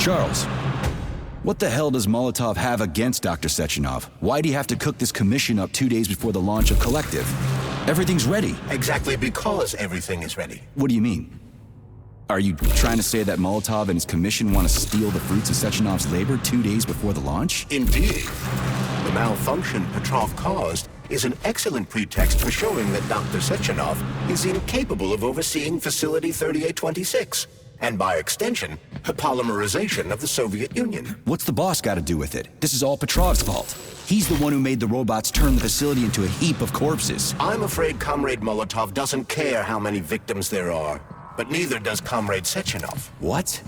Charles, what the hell does Molotov have against Dr. Sechenov? Why'd he have to cook this commission up 2 days before the launch of Collective? Everything's ready. Exactly because everything is ready. What do you mean? Are you trying to say that Molotov and his commission want to steal the fruits of Sechenov's labor 2 days before the launch? Indeed. The malfunction Petrov caused is an excellent pretext for showing that Dr. Sechenov is incapable of overseeing Facility 3826, and by extension, the polymerization of the Soviet Union. What's the boss got to do with it? This is all Petrov's fault. He's the one who made the robots turn the facility into a heap of corpses. I'm afraid Comrade Molotov doesn't care how many victims there are, but neither does Comrade Sechenov. What?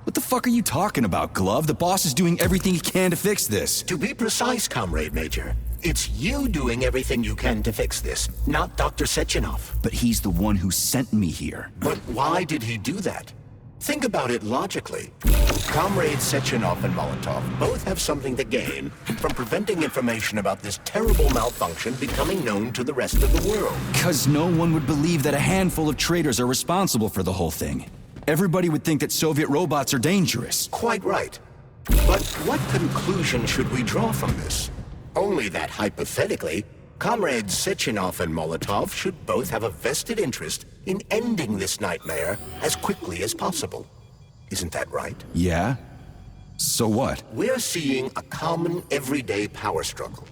What the fuck are you talking about, Glove? The boss is doing everything he can to fix this. To be precise, Comrade Major, it's you doing everything you can to fix this, not Dr. Sechenov. But he's the one who sent me here. But why did he do that? Think about it logically. Comrades Sechenov and Molotov both have something to gain from preventing information about this terrible malfunction becoming known to the rest of the world. Because no one would believe that a handful of traitors are responsible for the whole thing. Everybody would think that Soviet robots are dangerous. Quite right. But what conclusion should we draw from this? Only that hypothetically, Comrades Sechenov and Molotov should both have a vested interest in ending this nightmare as quickly as possible. Isn't that right? Yeah? So what? We're seeing a common everyday power struggle.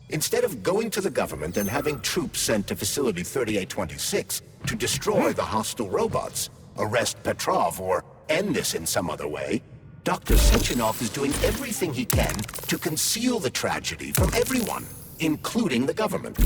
Instead of going to the government and having troops sent to Facility 3826 to destroy the hostile robots, arrest Petrov, or end this in some other way, Dr. Sechenov is doing everything he can to conceal the tragedy from everyone, including the government.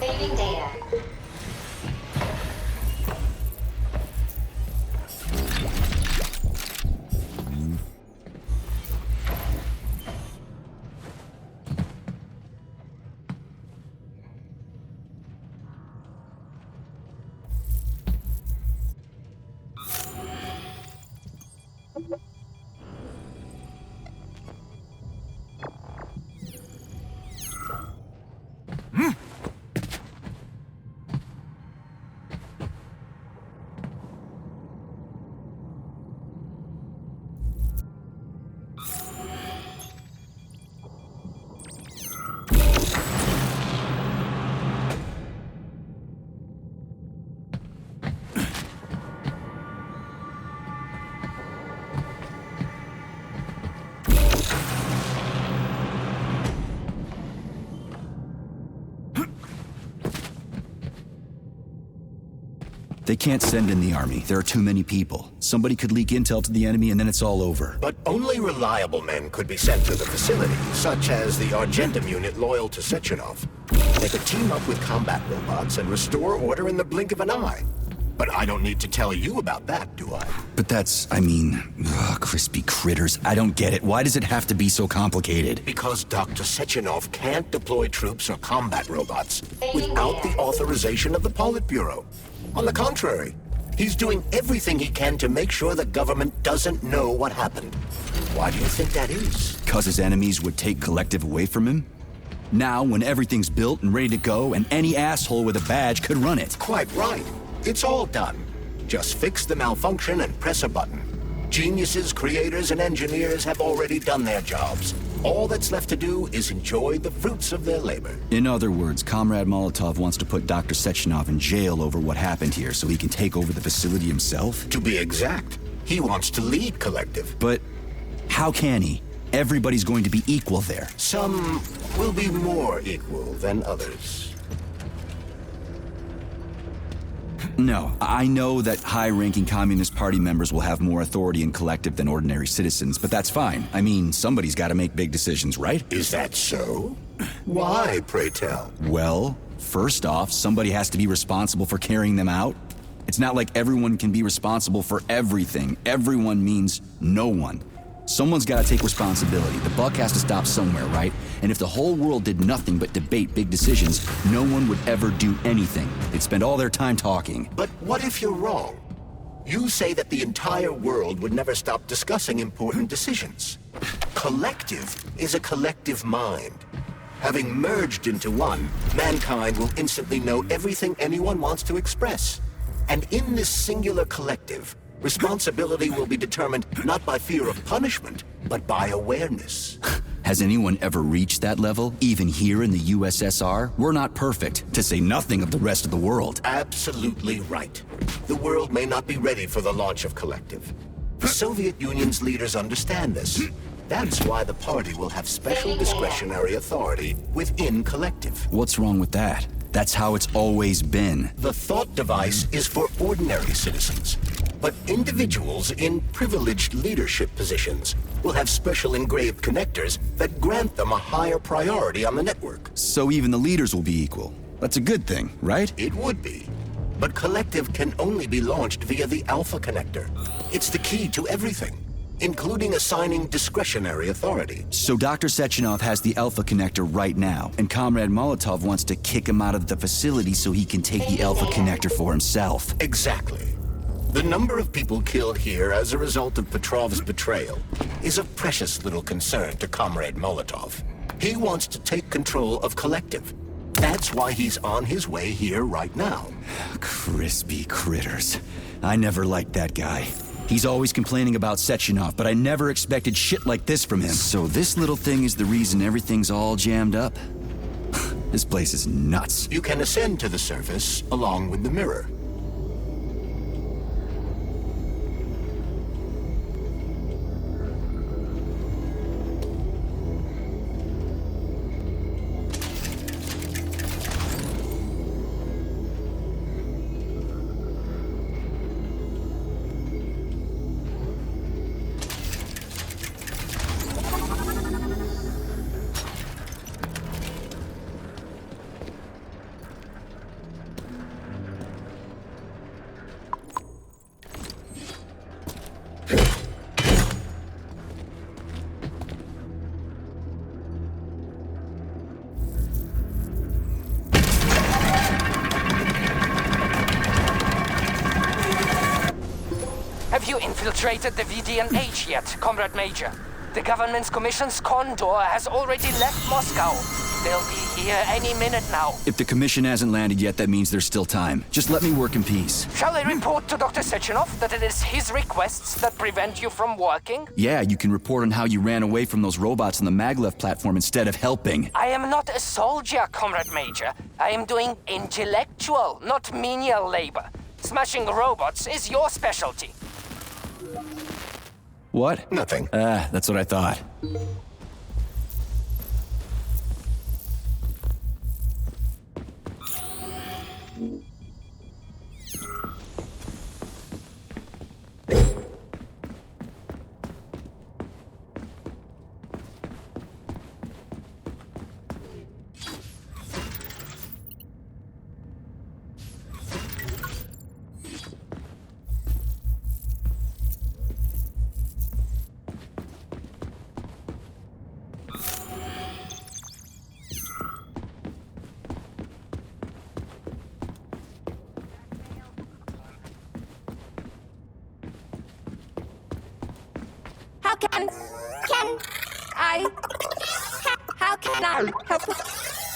Saving data. They can't send in the army. There are too many people. Somebody could leak intel to the enemy and then it's all over. But only reliable men could be sent to the facility, such as the Argentum unit loyal to Sechenov. They could team up with combat robots and restore order in the blink of an eye. But I don't need to tell you about that, do I? But that's, crispy critters. I don't get it. Why does it have to be so complicated? Because Dr. Sechenov can't deploy troops or combat robots without the authorization of the Politburo. On the contrary, he's doing everything he can to make sure the government doesn't know what happened. Why do you think that is? Because his enemies would take Collective away from him? Now, when everything's built and ready to go, and any asshole with a badge could run it. Quite right. It's all done. Just fix the malfunction and press a button. Geniuses, creators, and engineers have already done their jobs. All that's left to do is enjoy the fruits of their labor. In other words, Comrade Molotov wants to put Dr. Sechenov in jail over what happened here so he can take over the facility himself? To be exact, he wants to lead Collective. But how can he? Everybody's going to be equal there. Some will be more equal than others. No, I know that high-ranking Communist Party members will have more authority in Collective than ordinary citizens, but that's fine. I mean, somebody's got to make big decisions, right? Is that so? Why, pray tell? Well, first off, somebody has to be responsible for carrying them out. It's not like everyone can be responsible for everything. Everyone means no one. Someone's got to take responsibility. The buck has to stop somewhere, right? And if the whole world did nothing but debate big decisions, no one would ever do anything. They'd spend all their time talking. But what if you're wrong? You say that the entire world would never stop discussing important decisions. Collective is a collective mind. Having merged into one, mankind will instantly know everything anyone wants to express. And in this singular collective, responsibility will be determined not by fear of punishment, but by awareness. Has anyone ever reached that level, even here in the USSR? We're not perfect, to say nothing of the rest of the world. Absolutely right. The world may not be ready for the launch of Collective. The Soviet Union's leaders understand this. That's why the party will have special discretionary authority within Collective. What's wrong with that? That's how it's always been. The thought device is for ordinary citizens, but individuals in privileged leadership positions will have special engraved connectors that grant them a higher priority on the network. So even the leaders will be equal. That's a good thing, right? It would be. But Collective can only be launched via the Alpha Connector. It's the key to everything. including assigning discretionary authority. So Dr. Sechenov has the Alpha Connector right now, and Comrade Molotov wants to kick him out of the facility so he can take the Alpha Connector for himself. Exactly. The number of people killed here as a result of Petrov's betrayal is of precious little concern to Comrade Molotov. He wants to take control of Collective. That's why he's on his way here right now. Crispy critters. I never liked that guy. He's always complaining about Sechenov, but I never expected shit like this from him. So this little thing is the reason everything's all jammed up? This place is nuts. You can ascend to the surface along with the mirror. Have you infiltrated the VDNH yet, Comrade Major? The government's commission's Condor has already left Moscow. They'll be here any minute now. If the commission hasn't landed yet, that means there's still time. Just let me work in peace. Shall I report to Dr. Sechenov that it is his requests that prevent you from working? Yeah, you can report on how you ran away from those robots on the Maglev platform instead of helping. I am not a soldier, Comrade Major. I am doing intellectual, not menial labor. Smashing robots is your specialty. What? Nothing. That's what I thought. How can I help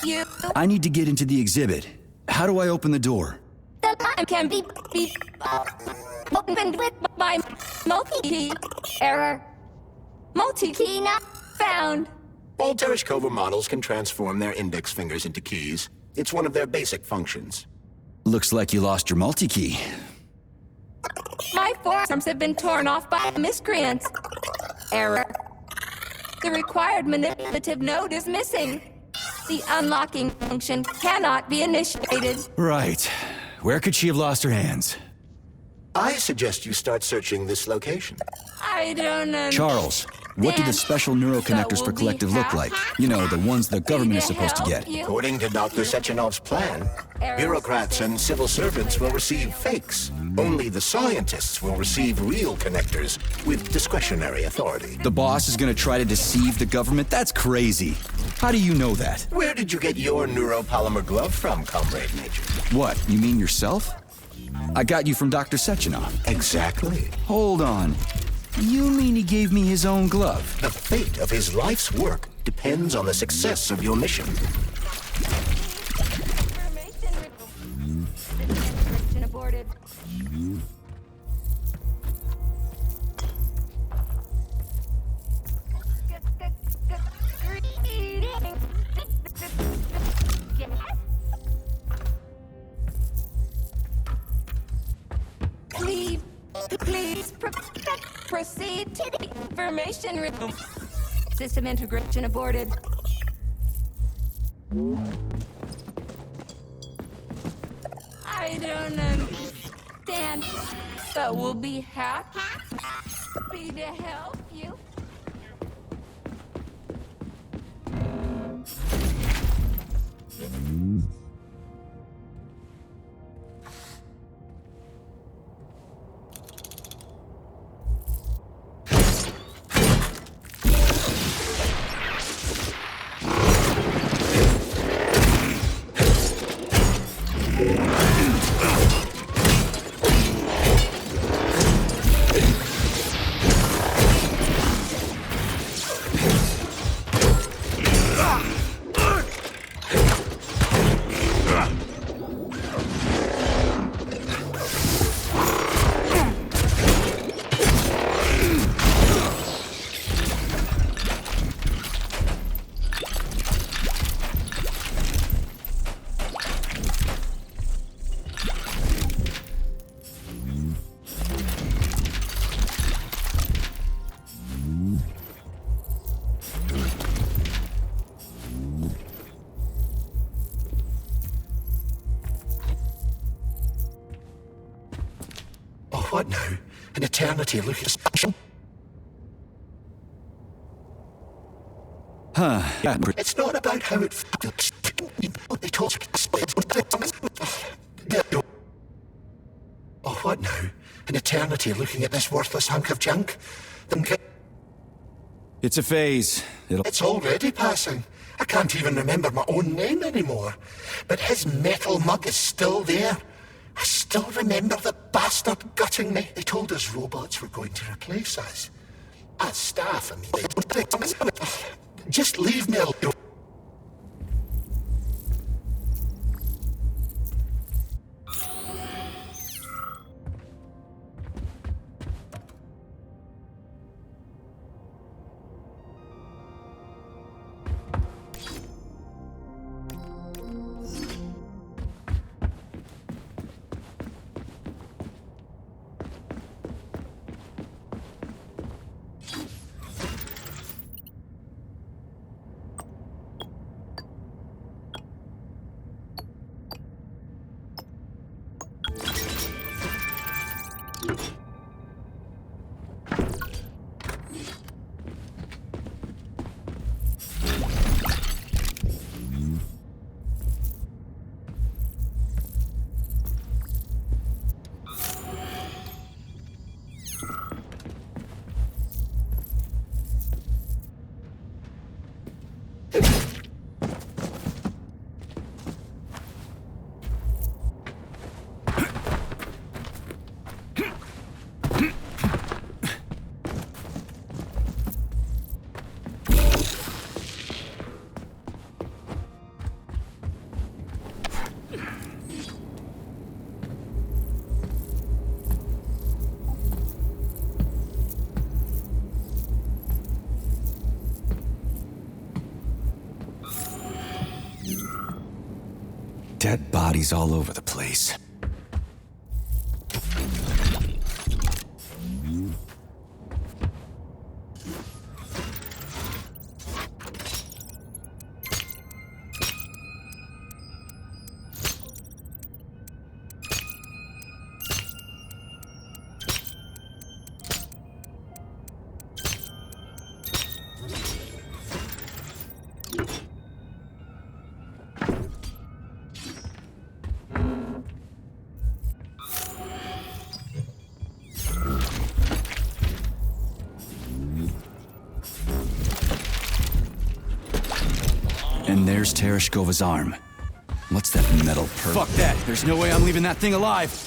you? I need to get into the exhibit. How do I open the door? The line can be opened with my multi-key. Error. Multi-key not found. All Tereshkova models can transform their index fingers into keys. It's one of their basic functions. Looks like you lost your multi-key. My forearms have been torn off by miscreants. Error. The required manipulative node is missing. The unlocking function cannot be initiated. Right. Where could she have lost her hands? I suggest you start searching this location. I don't know. Charles, what do the special neuroconnectors for Collective look like? You know, the ones the government is supposed to get. According to Dr. Sechenov's plan, bureaucrats and civil servants will receive fakes. Only the scientists will receive real connectors with discretionary authority. The boss is gonna try to deceive the government? That's crazy. How do you know that? Where did you get your neuropolymer glove from, Comrade Major? What, you mean yourself? I got you from Dr. Sechenov. Exactly. Hold on. You mean he gave me his own glove? The fate of his life's work depends on the success of your mission. Information aborted. Please proceed to the information room. System integration aborted. I don't understand, but we'll be happy to help you. What now? An eternity looking special? Yeah. It's not about how it feels. They told you. Oh, what now? An eternity looking at this worthless hunk of junk? It's a phase. It's already passing. I can't even remember my own name anymore. But his metal mug is still there. I still remember the bastard gutting me. They told us robots were going to replace us. As staff, I mean. Just leave me alone. Dead bodies all over the place. And there's Tereshkova's arm. What's that metal perk? Fuck that! There's no way I'm leaving that thing alive!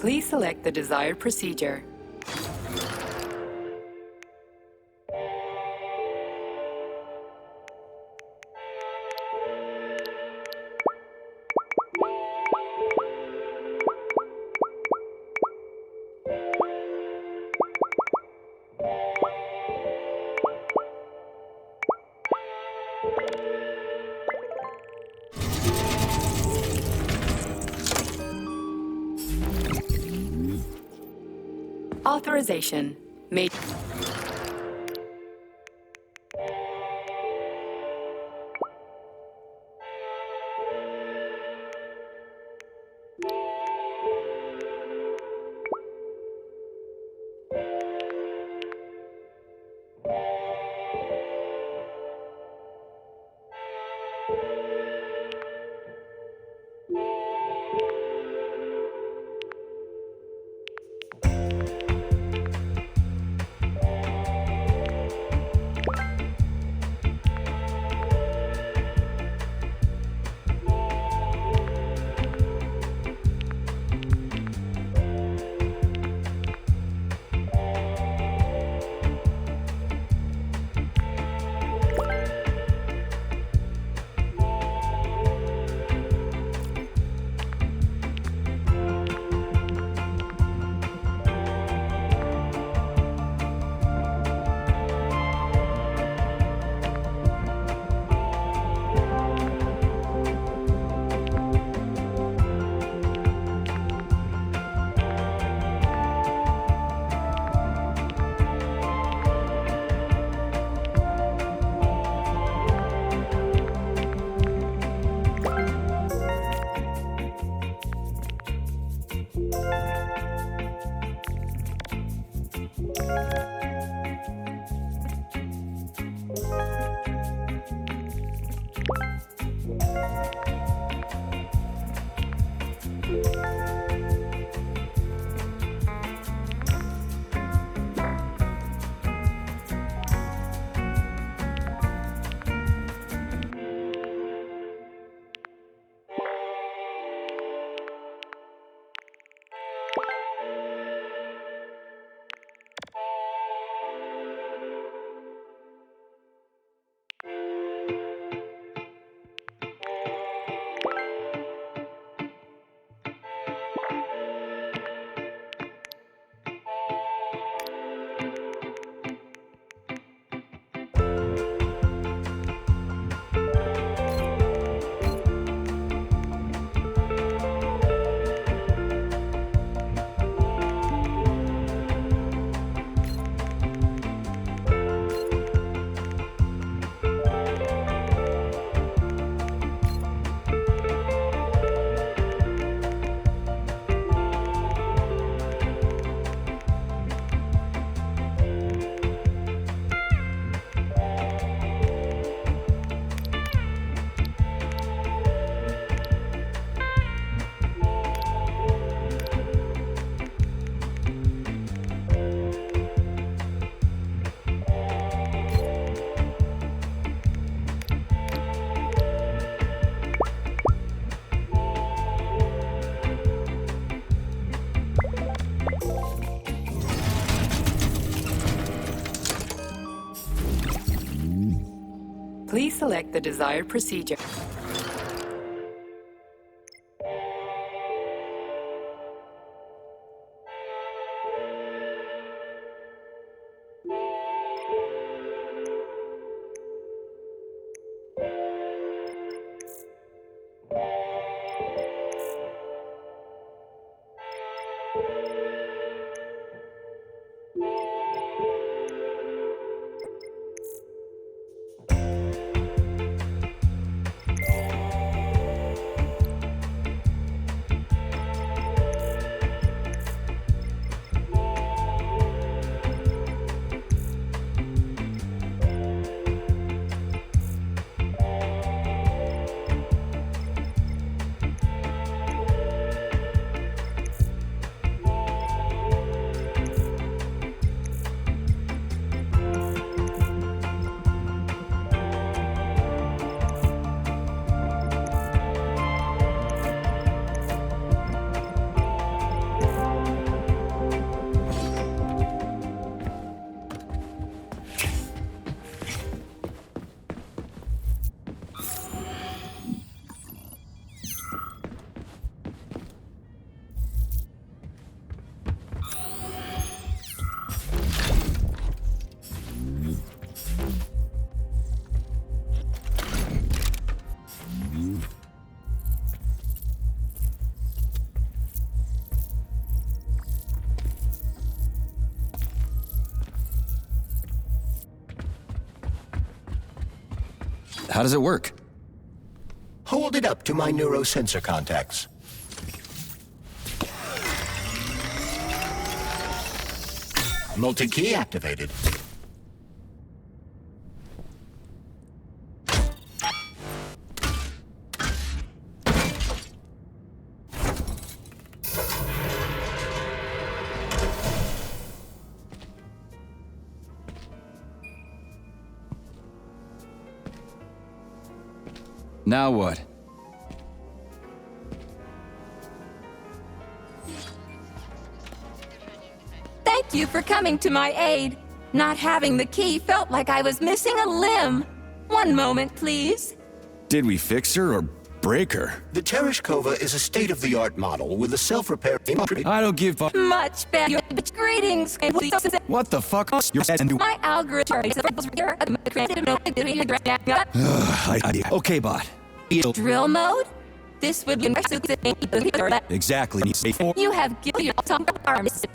Please select the desired procedure. Authorization. Made. Please select the desired procedure. How does it work? Hold it up to my neurosensor contacts. Multi-key activated. Now what? Thank you for coming to my aid. Not having the key felt like I was missing a limb. One moment, please. Did we fix her or break her? The Tereshkova is a state-of-the-art model with a self-repair... I don't give a... Much better. Greetings. What the fuck? My algorithm is Okay, bot. drill mode? This would be Exactly. You have given your arms.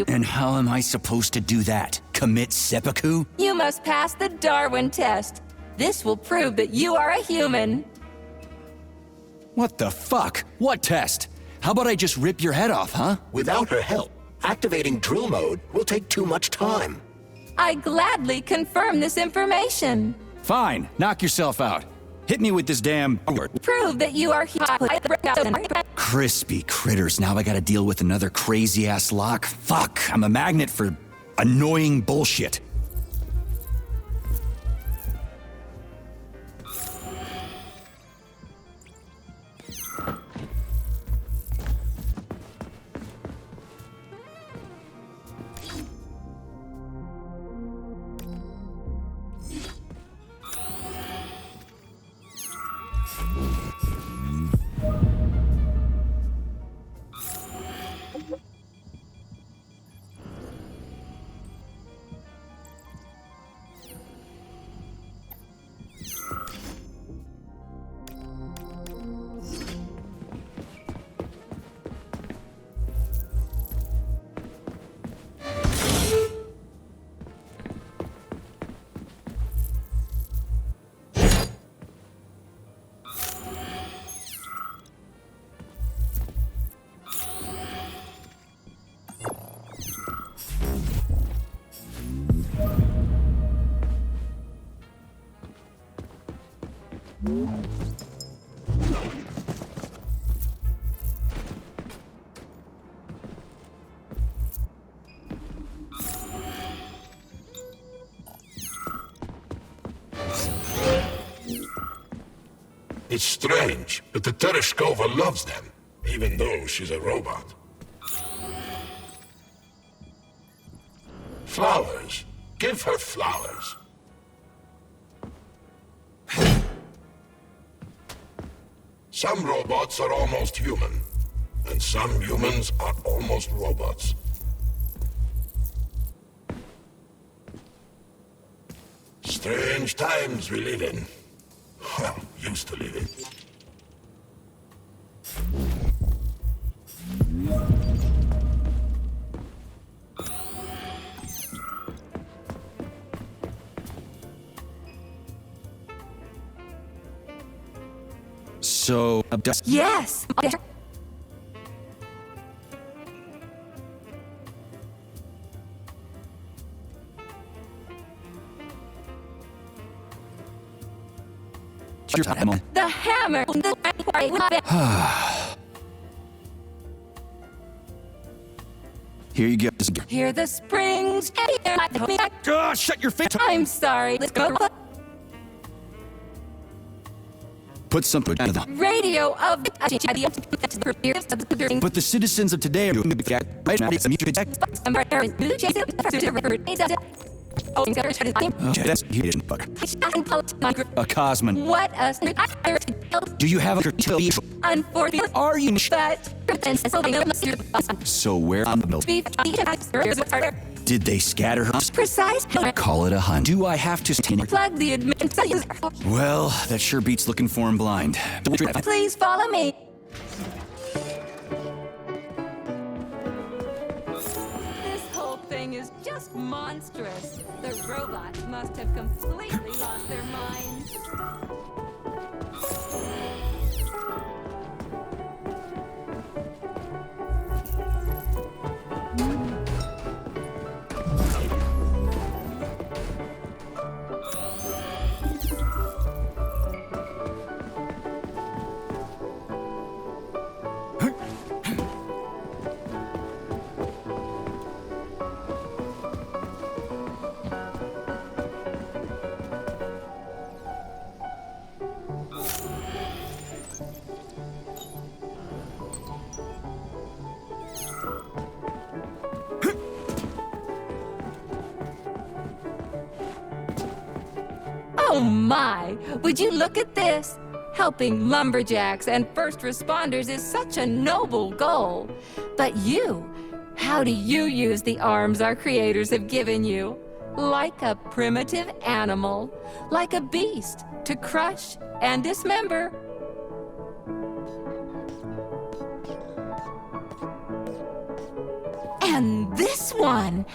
And how am I supposed to do that? Commit seppuku? You must pass the Darwin test. This will prove that you are a human. What the fuck? What test? How about I just rip your head off, huh? Without her help, activating drill mode will take too much time. I gladly confirm this information. Fine, knock yourself out. Hit me with this damn... Prove that you are human. Crispy critters, now I gotta deal with another crazy-ass lock? Fuck, I'm a magnet for annoying bullshit. It's strange, but the Tereshkova loves them, even though she's a robot. Flowers. Give her flowers. Some robots are almost human, and some humans are almost robots. Strange times we live in. Well, used to live in. So, Yes. The hammer. Here you go. Hear the springs. Ah, shut your face. I'm sorry. Let's go. Put some out of the... Radio of But the citizens of today are... A Cosman. What a... Do you have a... Unfortunately, Are you... but... So where on the milk? Did they scatter her? Precise. Call it a hunt. Do I have to... Plug the admin. Well, that sure beats looking for him blind. Please follow me. This whole thing is is just monstrous. The robots must have completely lost their minds. Oh my! Would you look at this? Helping lumberjacks and first responders is such a noble goal. But you, how do you use the arms our creators have given you? Like a primitive animal, like a beast, to crush and dismember. And this one,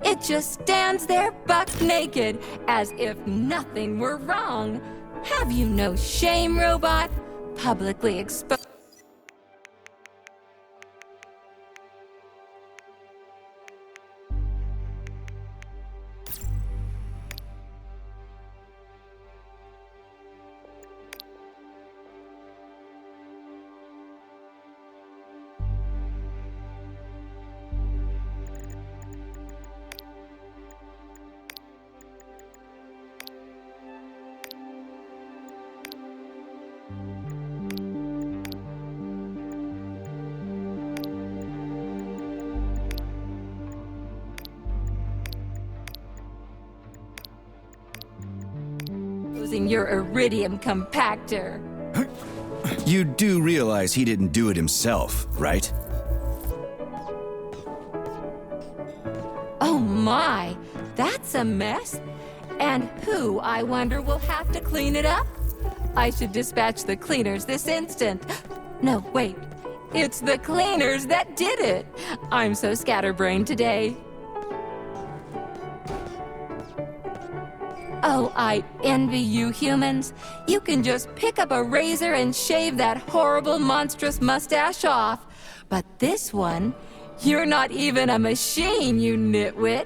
it just stands there buck naked, as if nothing were wrong. Have you no shame, robot? Publicly exposed. Using your iridium compactor. You do realize he didn't do it himself, right? Oh my, that's a mess. And who, I wonder, will have to clean it up? I should dispatch the cleaners this instant. No, wait. It's the cleaners that did it. I'm so scatterbrained today. Oh, I envy you humans. You can just pick up a razor and shave that horrible, monstrous mustache off. But this one, you're not even a machine, you nitwit.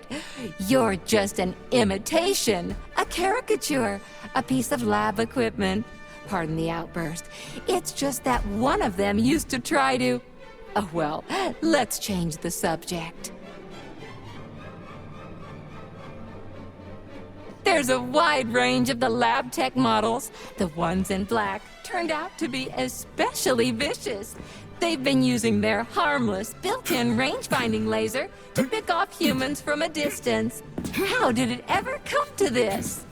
You're just an imitation, a caricature, a piece of lab equipment. Pardon the outburst. It's just that one of them used to try to... Oh, well, let's change the subject. There's a wide range of the lab tech models. The ones in black turned out to be especially vicious. They've been using their harmless, built-in range-finding laser to pick off humans from a distance. How did it ever come to this?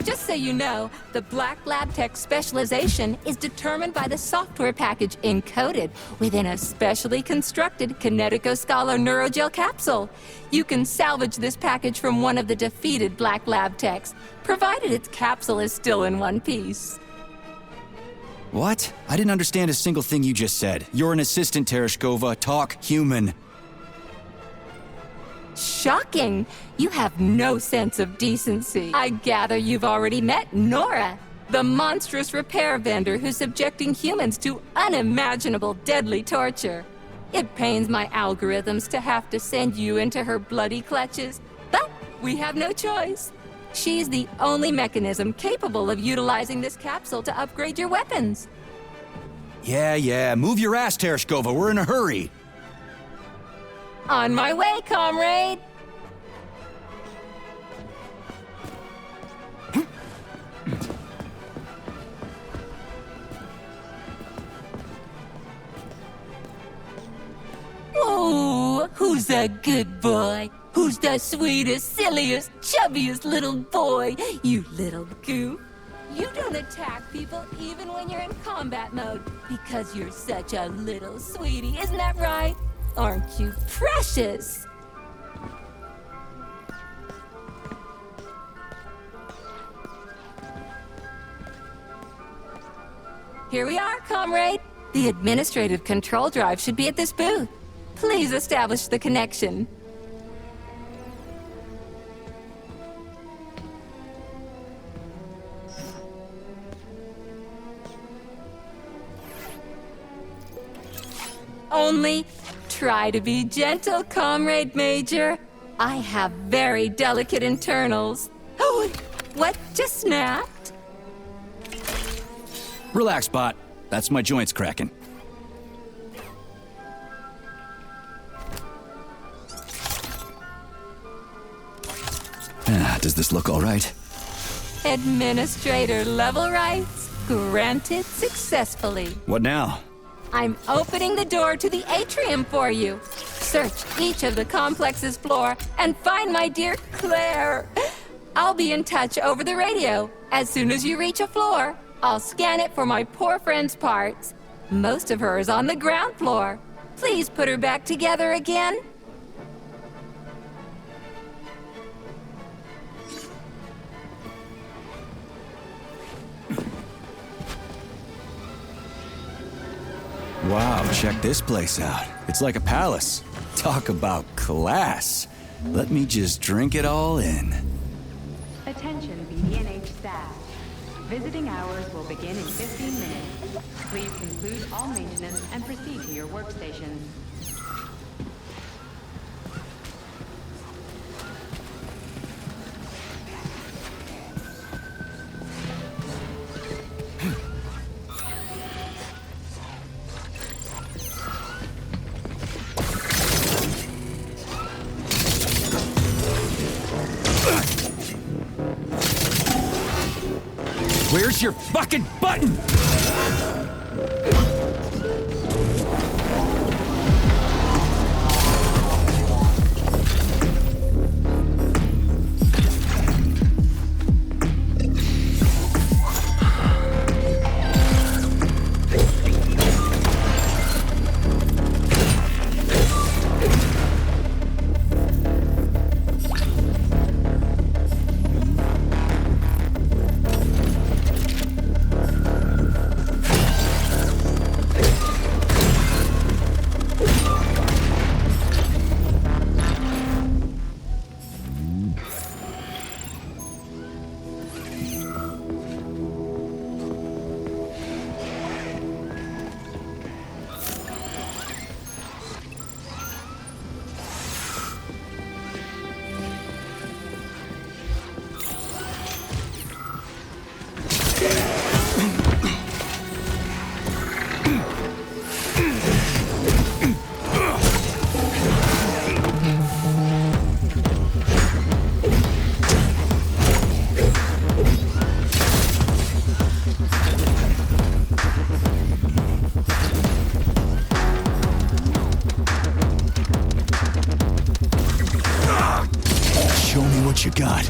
Just so you know, the Black Lab Tech specialization is determined by the software package encoded within a specially constructed Kinetico Scala Neurogel capsule. You can salvage this package from one of the defeated Black Lab Techs, provided its capsule is still in one piece. What? I didn't understand a single thing you just said. You're an assistant, Tereshkova. Talk human. Shocking! You have no sense of decency. I gather you've already met Nora, the monstrous repair vendor who's subjecting humans to unimaginable deadly torture. It pains my algorithms to have to send you into her bloody clutches, but we have no choice. She's the only mechanism capable of utilizing this capsule to upgrade your weapons. Yeah, move your ass, Tereshkova. We're in a hurry. On my way, comrade! Oh, who's a good boy? Who's the sweetest, silliest, chubbiest little boy? You little goof. You don't attack people even when you're in combat mode because you're such a little sweetie, isn't that right? Aren't you precious? Here we are, comrade. The administrative control drive should be at this booth. Please establish the connection. only. Try to be gentle, Comrade Major. I have very delicate internals. Oh, what just snapped? Relax, bot. That's my joints cracking. Does this look all right? Administrator level rights granted successfully. What now? I'm opening the door to the atrium for you. Search each of the complex's floor and find my dear Claire. I'll be in touch over the radio. As soon as you reach a floor, I'll scan it for my poor friend's parts. Most of her is on the ground floor. Please put her back together again. Wow, check this place out. It's like a palace. Talk about class. Let me just drink it all in. Attention BD&H staff. Visiting hours will begin in 15 minutes. Please conclude all maintenance and proceed to your workstations. Where's your fucking button? Show me what you got.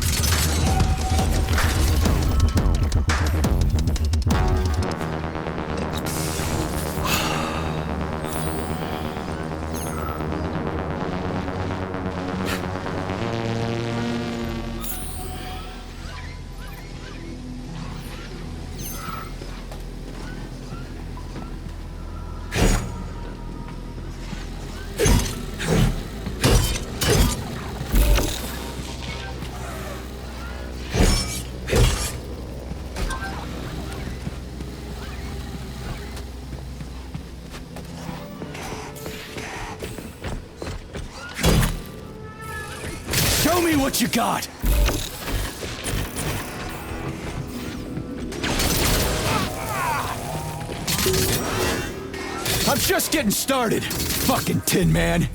Show me what you got! I'm just getting started, fucking Tin Man.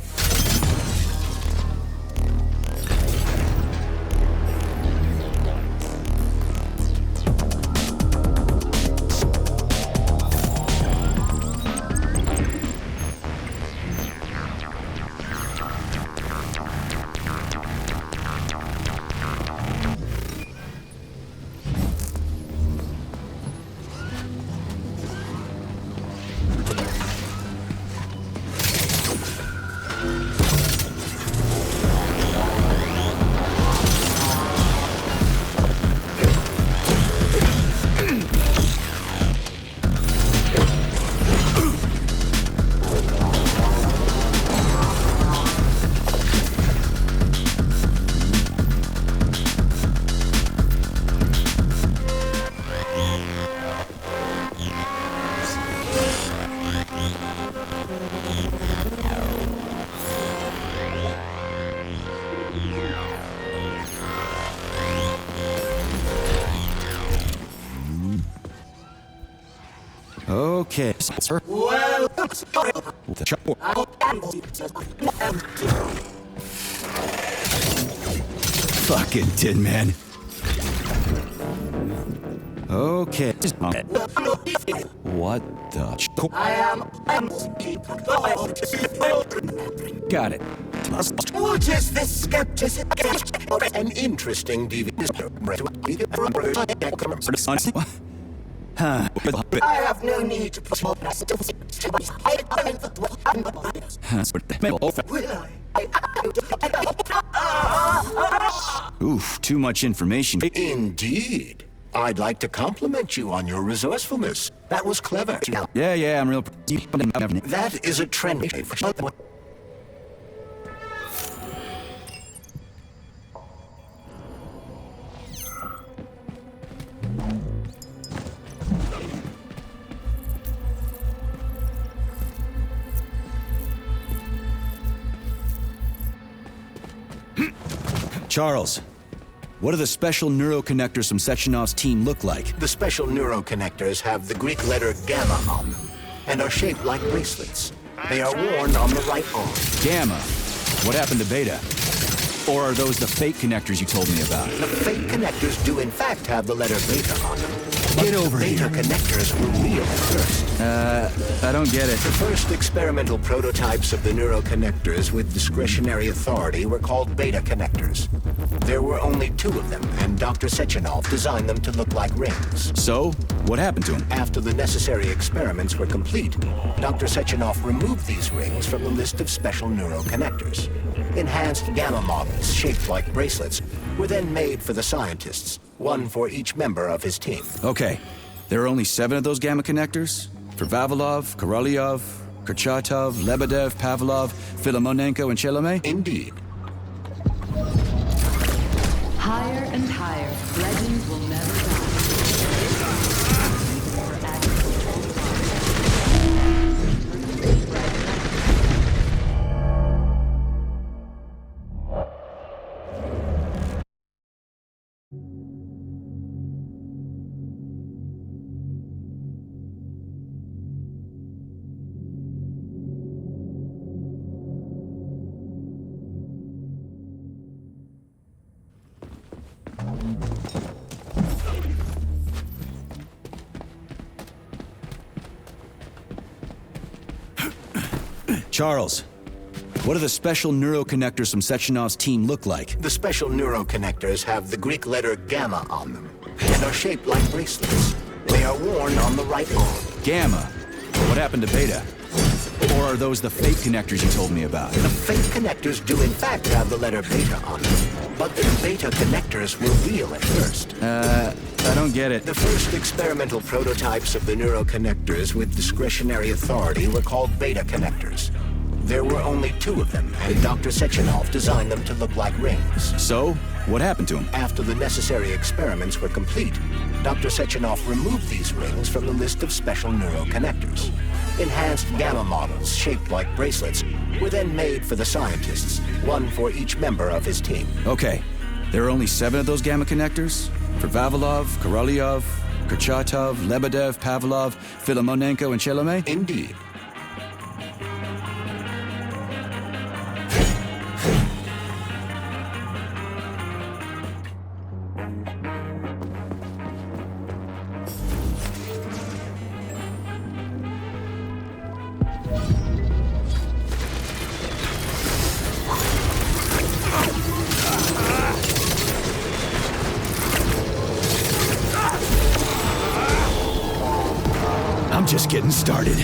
Okay, sir. Well, Fucking Tin Man. Okay. What the? Got it. what is this skepticism? An interesting deviation. Huh. I have no need to put Oof, too much information. Indeed. I'd like to compliment you on your resourcefulness. That was clever. Yeah, I'm real. That is a trend. Charles, what do the special neuroconnectors from Sechenov's team look like? The special neuroconnectors have the Greek letter gamma on them and are shaped like bracelets. They are worn on the right arm. Gamma. What happened to Beta? Or are those the fake connectors you told me about? The fake connectors do in fact have the letter beta on them. Get over Beta here. connectors were real at first. I don't get it. The first experimental prototypes of the neuroconnectors with discretionary authority were called beta connectors. There were only 2 of them, and Dr. Sechenov designed them to look like rings. So, what happened to him? After the necessary experiments were complete, Dr. Sechenov removed these rings from the list of special neuroconnectors. Enhanced gamma models, shaped like bracelets, were then made for the scientists, one for each member of his team. Okay, there are only 7 of those gamma connectors? For Vavilov, Korolyov, Kurchatov, Lebedev, Pavlov, Filimonenko, and Chelomey? Indeed. Higher and higher. Legends will never die. For agricultural Charles, what do the special neuroconnectors from Sechenov's team look like? The special neuroconnectors have the Greek letter gamma on them and are shaped like bracelets. They are worn on the right arm. Gamma. What happened to Beta? Or are those the fake connectors you told me about? The fake connectors do in fact have the letter beta on them, but the beta connectors were real at first. I don't get it. The first experimental prototypes of the neuroconnectors with discretionary authority were called beta connectors. There were only 2 of them, and Dr. Sechenov designed them to look like rings. So, what happened to him? After the necessary experiments were complete, Dr. Sechenov removed these rings from the list of special neuroconnectors. Enhanced gamma models, shaped like bracelets, were then made for the scientists, one for each member of his team. Okay, there are only 7 of those gamma connectors? For Vavilov, Korolyov, Kurchatov, Lebedev, Pavlov, Filimonenko, and Chelomey? Indeed. I'm just getting started.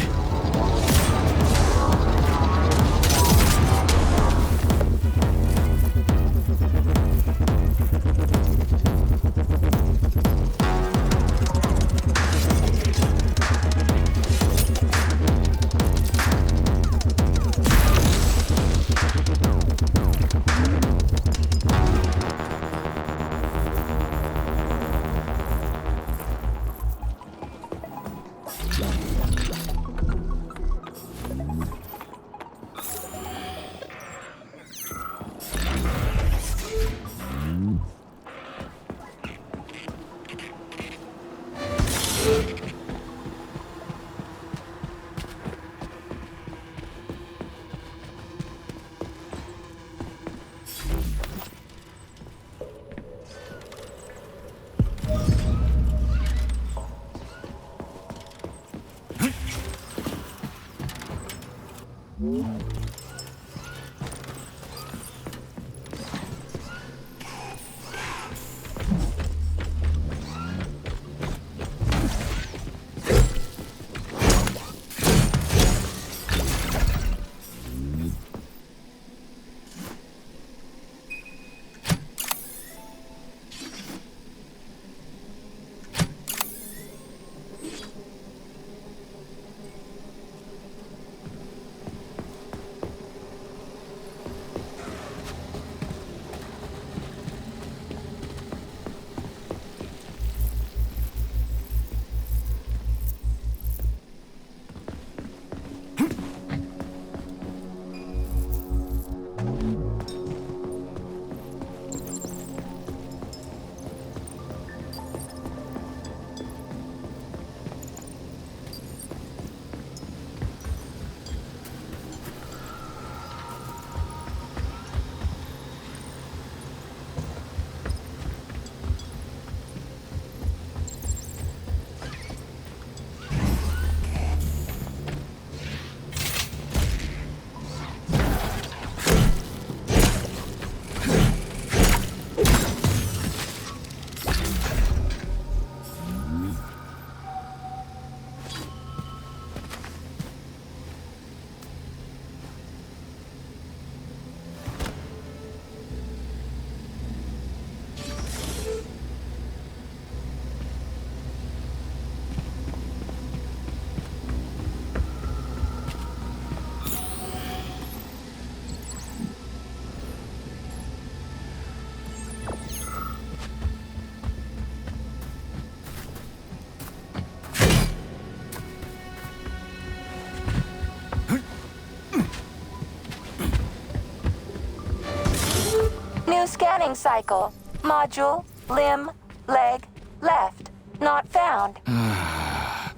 New scanning cycle. Module, limb, leg, left. Not found.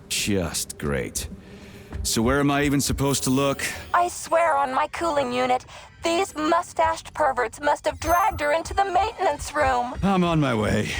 Just great. So where am I even supposed to look? I swear on my cooling unit, these mustached perverts must have dragged her into the maintenance room. I'm on my way.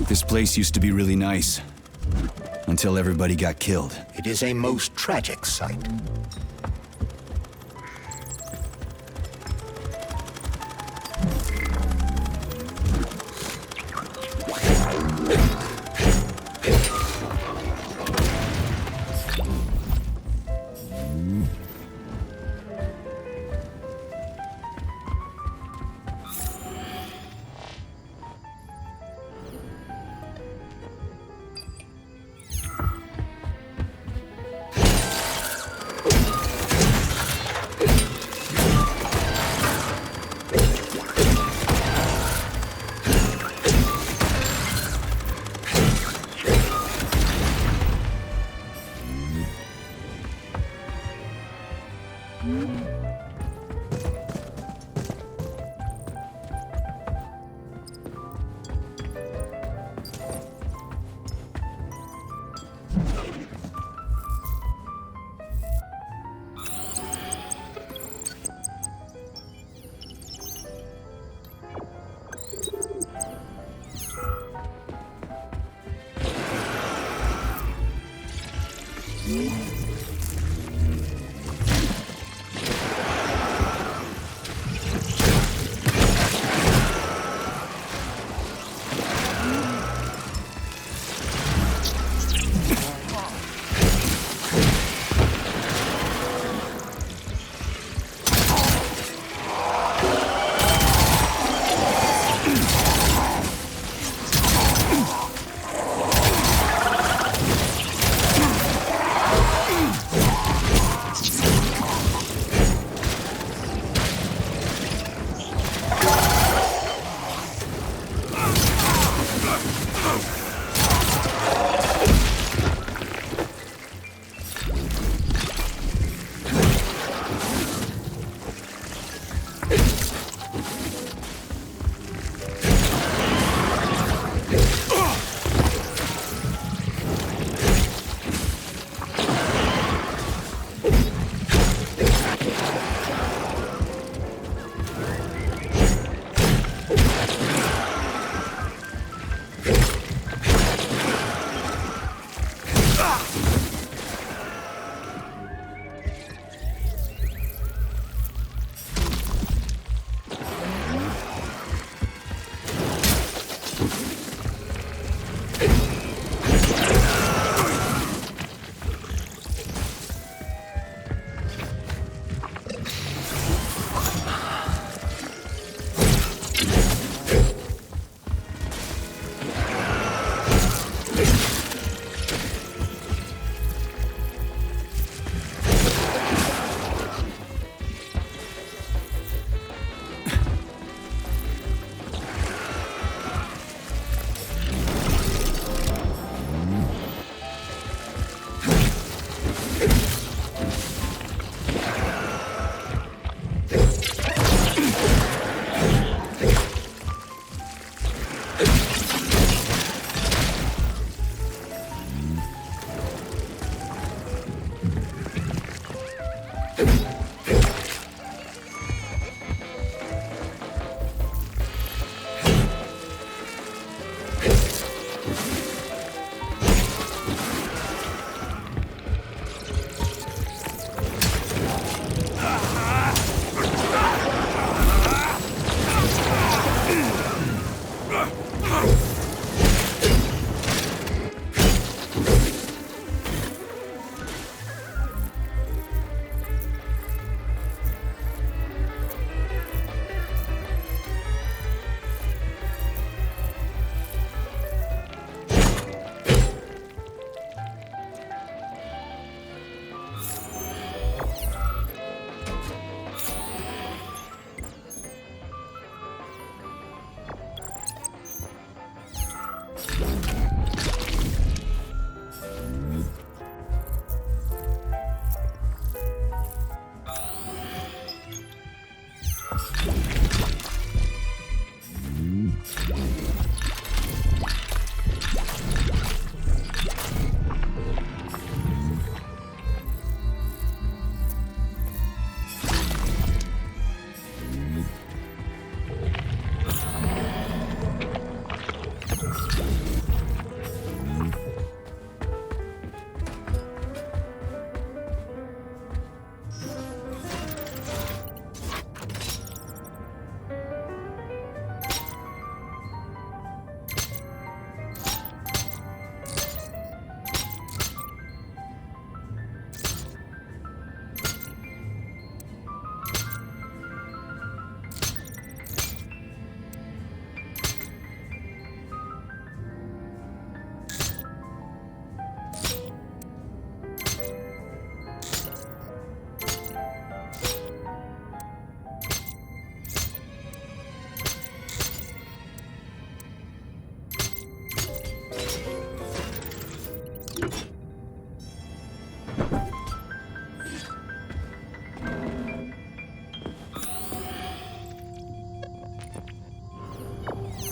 This place used to be really nice. Until everybody got killed. It is a most tragic sight.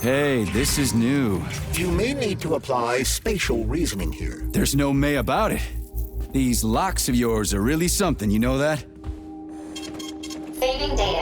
Hey, this is new. You may need to apply spatial reasoning here. There's no may about it. These locks of yours are really something, you know that? Saving data.